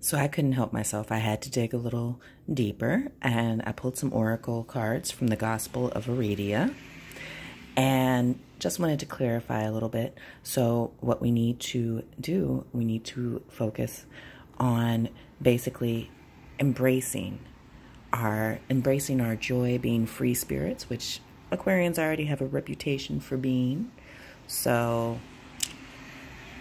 So I couldn't help myself. I had to dig a little deeper, and I pulled some oracle cards from the Gospel of Aridia, and just wanted to clarify a little bit. So what we need to do, we need to focus on basically embracing our joy, being free spirits, which Aquarians already have a reputation for being. So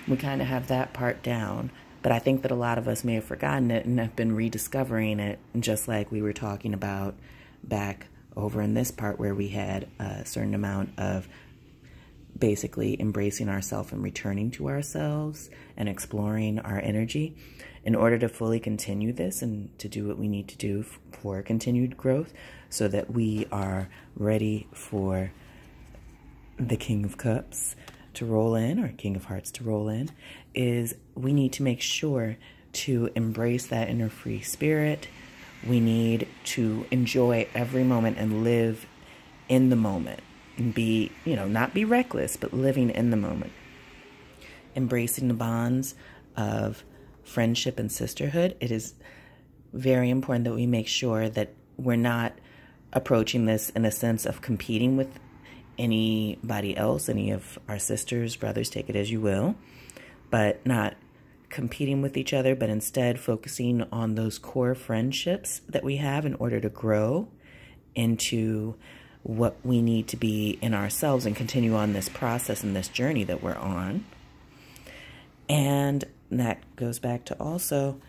we kind of have that part down. But I think that a lot of us may have forgotten it and have been rediscovering it, just like we were talking about back over in this part where we had a certain amount of basically embracing ourselves and returning to ourselves and exploring our energy. In order to fully continue this and to do what we need to do for continued growth so that we are ready for the King of Cups to roll in, or King of Hearts to roll in, is we need to make sure to embrace that inner free spirit. We need to enjoy every moment and live in the moment and be, not be reckless, but living in the moment. Embracing the bonds of friendship and sisterhood. It is very important that we make sure that we're not approaching this in a sense of competing with anybody else, any of our sisters, brothers, take it as you will, but not competing with each other, but instead focusing on those core friendships that we have in order to grow into what we need to be in ourselves and continue on this process and this journey that we're on. And that goes back to also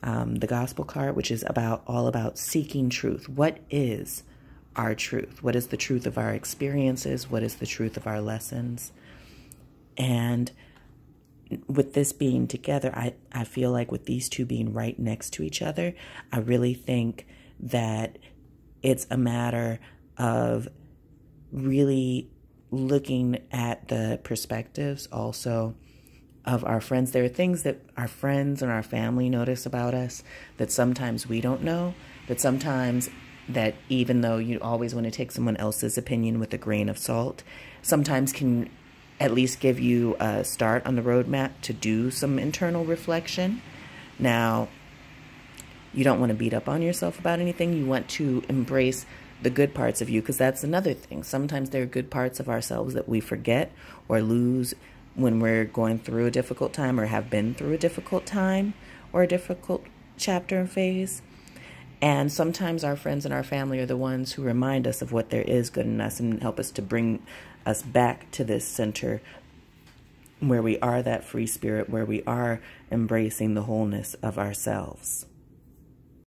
the gospel card, which is all about seeking truth. What is our truth? What is the truth of our experiences? What is the truth of our lessons? And with this being together, I feel like with these two being right next to each other, I really think that it's a matter of really looking at the perspectives also of our friends. There are things that our friends and our family notice about us that sometimes we don't know, that sometimes that even though you always want to take someone else's opinion with a grain of salt, sometimes can at least give you a start on the roadmap to do some internal reflection. Now, you don't want to beat up on yourself about anything. You want to embrace the good parts of you, because that's another thing. Sometimes there are good parts of ourselves that we forget or lose when we're going through a difficult time or have been through a difficult time or a difficult chapter and phase. And sometimes our friends and our family are the ones who remind us of what there is good in us and help us to bring us back to this center where we are that free spirit, where we are embracing the wholeness of ourselves.